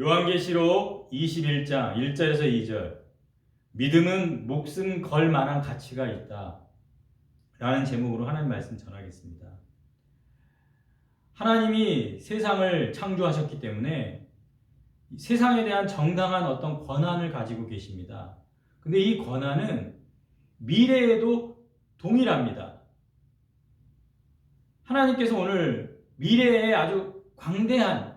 요한계시록 21장 1절에서 2절. 믿음은 목숨 걸 만한 가치가 있다 라는 제목으로 하나님 말씀 전하겠습니다. 하나님이 세상을 창조하셨기 때문에 세상에 대한 정당한 어떤 권한을 가지고 계십니다. 근데 이 권한은 미래에도 동일합니다. 하나님께서 오늘 미래에 아주 광대한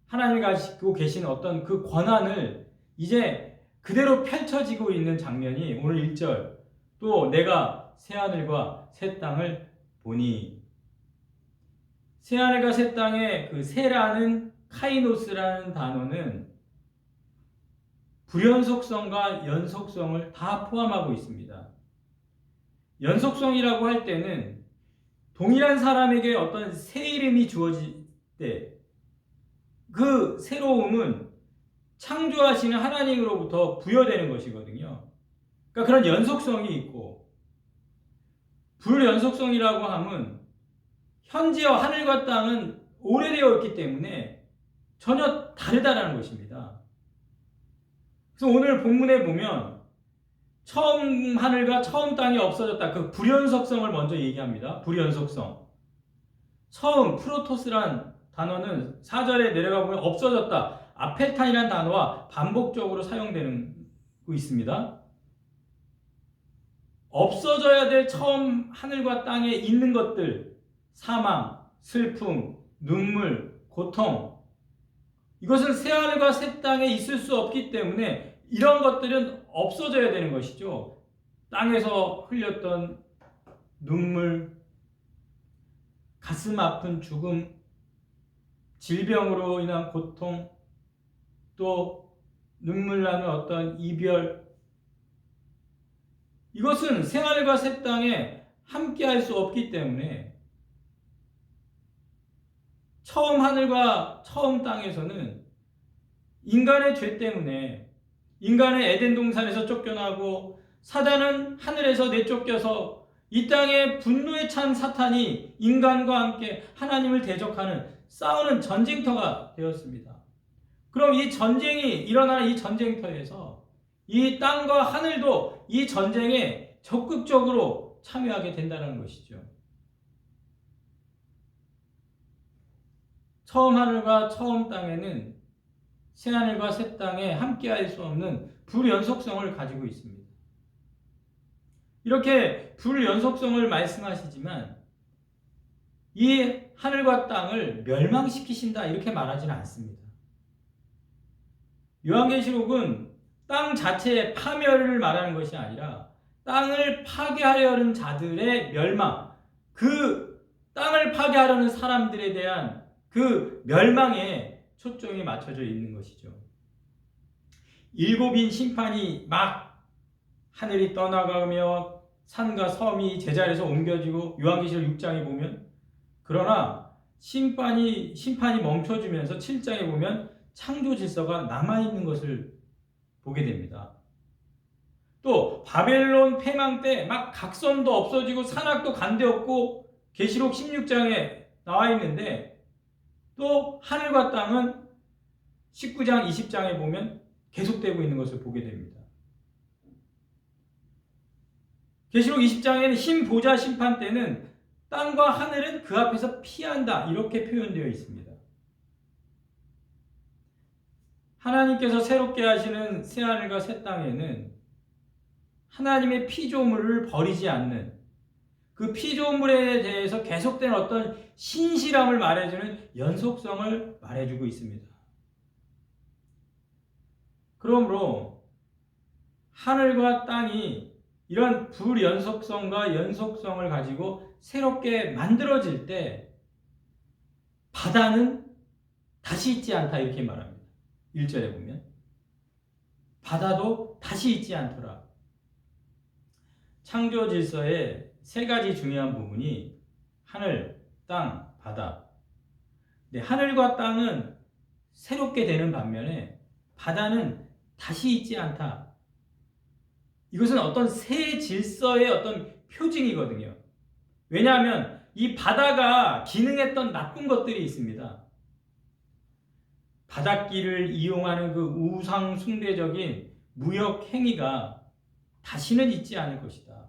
하나님이 가지고 계신 어떤 그 권한을 이제 그대로 펼쳐지고 있는 장면이 오늘 1절, 또 내가 새하늘과 새 땅을 보니, 새하늘과 새 땅의 그 새라는 카이노스라는 단어는 불연속성과 연속성을 다 포함하고 있습니다. 연속성이라고 할 때는 동일한 사람에게 어떤 새 이름이 주어질 때 그 새로움은 창조하시는 하나님으로부터 부여되는 것이거든요. 그러니까 그런 연속성이 있고, 불연속성이라고 하면 현재와 하늘과 땅은 오래되어 있기 때문에 전혀 다르다는 것입니다. 그래서 오늘 본문에 보면 처음 하늘과 처음 땅이 없어졌다. 그 불연속성을 먼저 얘기합니다. 불연속성. 처음 프로토스란 단어는 4절에 내려가 보면 없어졌다. 아펠탄이라는 단어와 반복적으로 사용되고 있습니다. 없어져야 될 처음 하늘과 땅에 있는 것들, 사망, 슬픔, 눈물, 고통, 이것은 새하늘과 새 땅에 있을 수 없기 때문에 이런 것들은 없어져야 되는 것이죠. 땅에서 흘렸던 눈물, 가슴 아픈 죽음, 질병으로 인한 고통, 또 눈물 나는 어떤 이별, 이것은 새하늘과 새 땅에 함께할 수 없기 때문에 처음 하늘과 처음 땅에서는 인간의 죄 때문에, 인간의 에덴 동산에서 쫓겨나고 사단은 하늘에서 내쫓겨서 이 땅에 분노에 찬 사탄이 인간과 함께 하나님을 대적하는 싸우는 전쟁터가 되었습니다. 그럼 이 전쟁이 일어나는 이 전쟁터에서 이 땅과 하늘도 이 전쟁에 적극적으로 참여하게 된다는 것이죠. 처음 하늘과 처음 땅에는 새 하늘과 새 땅에 함께할 수 없는 불연속성을 가지고 있습니다. 이렇게 불연속성을 말씀하시지만 이 하늘과 땅을 멸망시키신다 이렇게 말하지는 않습니다. 요한계시록은 땅 자체의 파멸을 말하는 것이 아니라 땅을 파괴하려는 자들의 멸망, 그 땅을 파괴하려는 사람들에 대한 그 멸망에 초점이 맞춰져 있는 것이죠. 일곱인 심판이 막 하늘이 떠나가며 산과 섬이 제자리에서 옮겨지고, 요한계시록 6장에 보면, 그러나 심판이 멈춰지면서 7장에 보면 창조 질서가 남아있는 것을 보게 됩니다. 또 바벨론 패망 때 막 각성도 없어지고 산악도 간데없고 계시록 16장에 나와 있는데, 또 하늘과 땅은 19장 20장에 보면 계속되고 있는 것을 보게 됩니다. 계시록 20장에는 흰 보좌 심판 때는 땅과 하늘은 그 앞에서 피한다 이렇게 표현되어 있습니다. 하나님께서 새롭게 하시는 새하늘과 새 땅에는 하나님의 피조물을 버리지 않는, 그 피조물에 대해서 계속된 어떤 신실함을 말해주는 연속성을 말해주고 있습니다. 그러므로 하늘과 땅이 이런 불연속성과 연속성을 가지고 새롭게 만들어질 때 바다는 다시 있지 않다 이렇게 말합니다. 1절에 보면 바다도 다시 있지 않더라. 창조 질서의 세 가지 중요한 부분이 하늘, 땅, 바다. 근데 하늘과 땅은 새롭게 되는 반면에 바다는 다시 있지 않다. 이것은 어떤 새 질서의 어떤 표징이거든요. 왜냐하면 이 바다가 기능했던 나쁜 것들이 있습니다. 바닷길을 이용하는 그 우상 숭배적인 무역 행위가 다시는 있지 않을 것이다.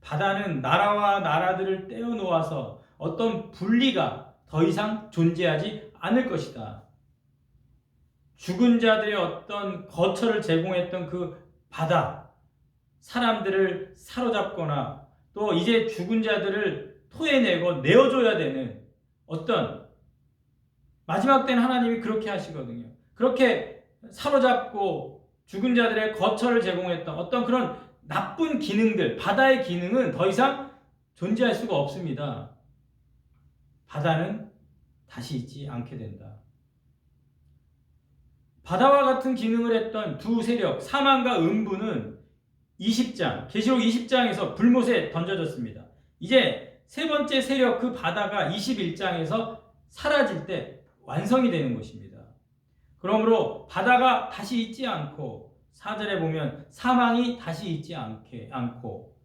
바다는 나라와 나라들을 떼어놓아서 어떤 분리가 더 이상 존재하지 않을 것이다. 죽은 자들의 어떤 거처를 제공했던 그 바다, 사람들을 사로잡거나 또 이제 죽은 자들을 토해내고 내어줘야 되는 어떤 마지막 때는 하나님이 그렇게 하시거든요. 그렇게 사로잡고 죽은 자들의 거처를 제공했던 어떤 그런 나쁜 기능들, 바다의 기능은 더 이상 존재할 수가 없습니다. 바다는 다시 있지 않게 된다. 바다와 같은 기능을 했던 두 세력, 사망과 음부는 20장, 계시록 20장에서 불못에 던져졌습니다. 이제 세 번째 세력 그 바다가 21장에서 사라질 때 완성이 되는 것입니다. 그러므로 바다가 다시 있지 않고 4절에 보면 사망이 다시 있지 않고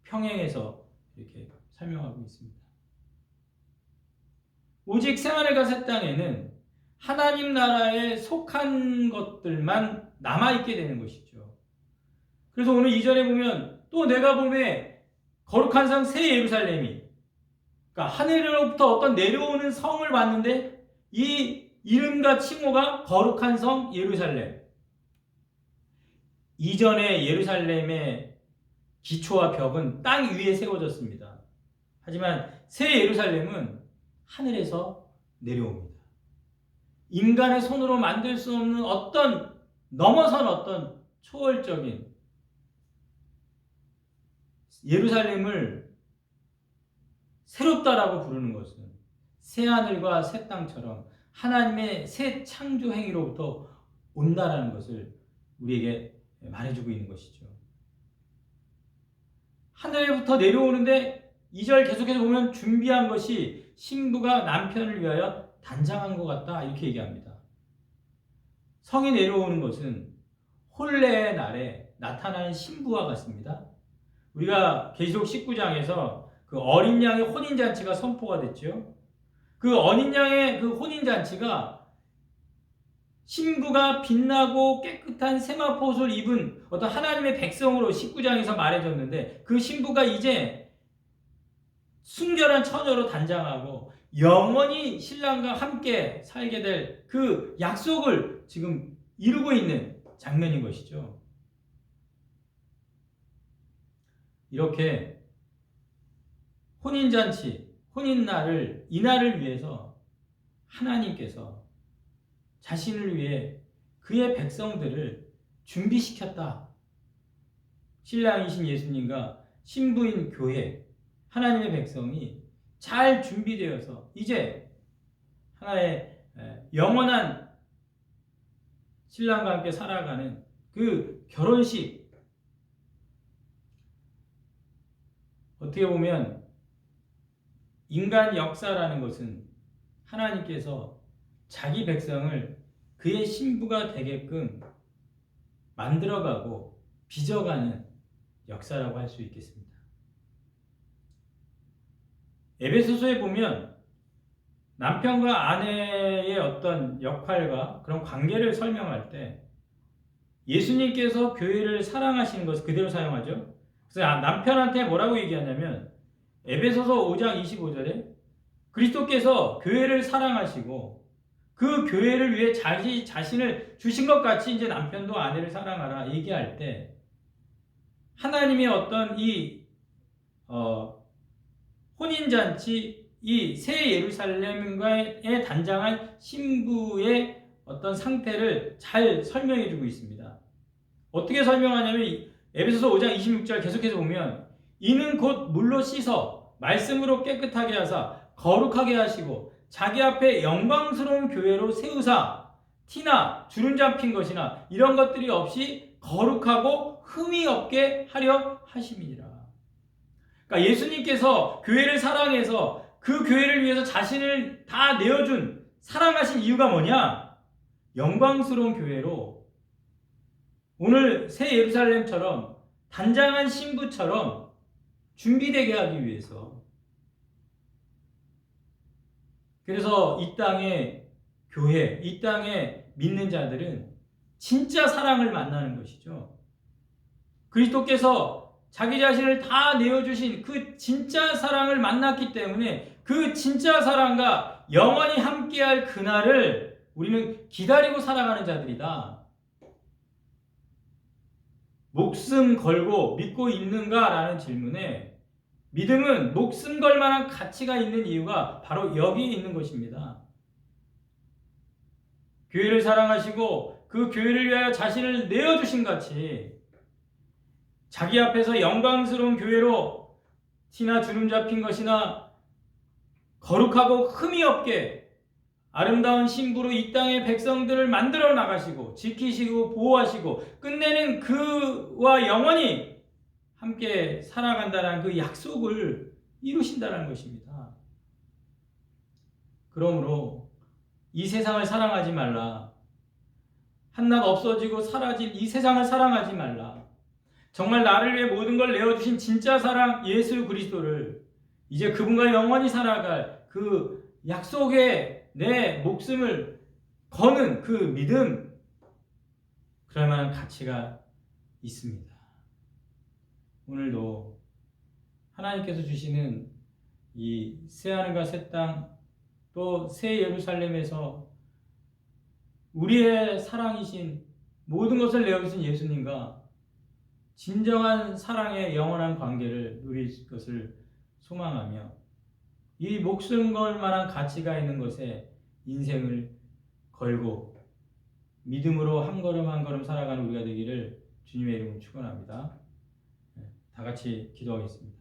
평행해서 이렇게 설명하고 있습니다. 오직 생하늘과 새 땅에는 하나님 나라에 속한 것들만 남아있게 되는 것이죠. 그래서 오늘 2절에 보면 또 내가 보매 거룩한 성 새 예루살렘이, 그러니까 하늘로부터 어떤 내려오는 성을 봤는데 이 이름과 칭호가 거룩한 성 예루살렘. 이전의 예루살렘의 기초와 벽은 땅 위에 세워졌습니다. 하지만 새 예루살렘은 하늘에서 내려옵니다. 인간의 손으로 만들 수 없는 어떤 넘어선 어떤 초월적인 예루살렘을 새롭다라고 부르는 것은 새 하늘과 새 땅처럼 하나님의 새 창조 행위로부터 온다라는 것을 우리에게 말해주고 있는 것이죠. 하늘부터 내려오는데 2절 계속해서 보면 준비한 것이 신부가 남편을 위하여 단장한 것 같다 이렇게 얘기합니다. 성이 내려오는 것은 혼례의 날에 나타나는 신부와 같습니다. 우리가 계시록 19장에서 그 어린 양의 혼인잔치가 선포가 됐죠. 그 어린 양의 그 혼인잔치가 신부가 빛나고 깨끗한 세마포옷을 입은 어떤 하나님의 백성으로 19장에서 말해줬는데 그 신부가 이제 순결한 처녀로 단장하고 영원히 신랑과 함께 살게 될 그 약속을 지금 이루고 있는 장면인 것이죠. 이렇게 혼인잔치, 혼인날을 이날을 위해서 하나님께서 자신을 위해 그의 백성들을 준비시켰다. 신랑이신 예수님과 신부인 교회, 하나님의 백성이 잘 준비되어서 이제 하나의 영원한 신랑과 함께 살아가는 그 결혼식, 어떻게 보면 인간 역사라는 것은 하나님께서 자기 백성을 그의 신부가 되게끔 만들어가고 빚어가는 역사라고 할 수 있겠습니다. 에베소서에 보면 남편과 아내의 어떤 역할과 그런 관계를 설명할 때 예수님께서 교회를 사랑하시는 것을 그대로 사용하죠. 그래서 남편한테 뭐라고 얘기하냐면 에베소서 5장 25절에 그리스도께서 교회를 사랑하시고 그 교회를 위해 자신을 주신 것 같이 이제 남편도 아내를 사랑하라 얘기할 때 하나님의 어떤 이 혼인잔치, 이 새 예루살렘과의 단장한 신부의 어떤 상태를 잘 설명해 주고 있습니다. 어떻게 설명하냐면 에베소서 5장 26절 계속해서 보면 이는 곧 물로 씻어 말씀으로 깨끗하게 하사 거룩하게 하시고 자기 앞에 영광스러운 교회로 세우사 티나 주름 잡힌 것이나 이런 것들이 없이 거룩하고 흠이 없게 하려 하심이니라. 그러니까 예수님께서 교회를 사랑해서 그 교회를 위해서 자신을 다 내어준 사랑하신 이유가 뭐냐? 영광스러운 교회로 오늘 새 예루살렘처럼 단장한 신부처럼 준비되게 하기 위해서. 그래서 이 땅에 교회, 이 땅에 믿는 자들은 진짜 사랑을 만나는 것이죠. 그리스도께서 자기 자신을 다 내어주신 그 진짜 사랑을 만났기 때문에 그 진짜 사랑과 영원히 함께할 그날을 우리는 기다리고 살아가는 자들이다. 목숨 걸고 믿고 있는가라는 질문에 믿음은 목숨 걸 만한 가치가 있는 이유가 바로 여기에 있는 것입니다. 교회를 사랑하시고 그 교회를 위하여 자신을 내어주신 같이 자기 앞에서 영광스러운 교회로 티나 주름 잡힌 것이나 거룩하고 흠이 없게 아름다운 신부로 이 땅의 백성들을 만들어 나가시고 지키시고 보호하시고 끝내는 그와 영원히 함께 살아간다는 그 약속을 이루신다는 것입니다. 그러므로 이 세상을 사랑하지 말라. 한낱 없어지고 사라질 이 세상을 사랑하지 말라. 정말 나를 위해 모든 걸 내어주신 진짜 사랑 예수 그리스도를 이제 그분과 영원히 살아갈 그 약속에 내 목숨을 거는 그 믿음, 그럴 만한 가치가 있습니다. 오늘도 하나님께서 주시는 이 새하늘과 새 땅, 또 새 예루살렘에서 우리의 사랑이신 모든 것을 내어주신 예수님과 진정한 사랑의 영원한 관계를 누릴 것을 소망하며 이 목숨 걸 만한 가치가 있는 것에 인생을 걸고 믿음으로 한 걸음 한 걸음 살아가는 우리가 되기를 주님의 이름으로 축원합니다. 다 같이 기도하겠습니다.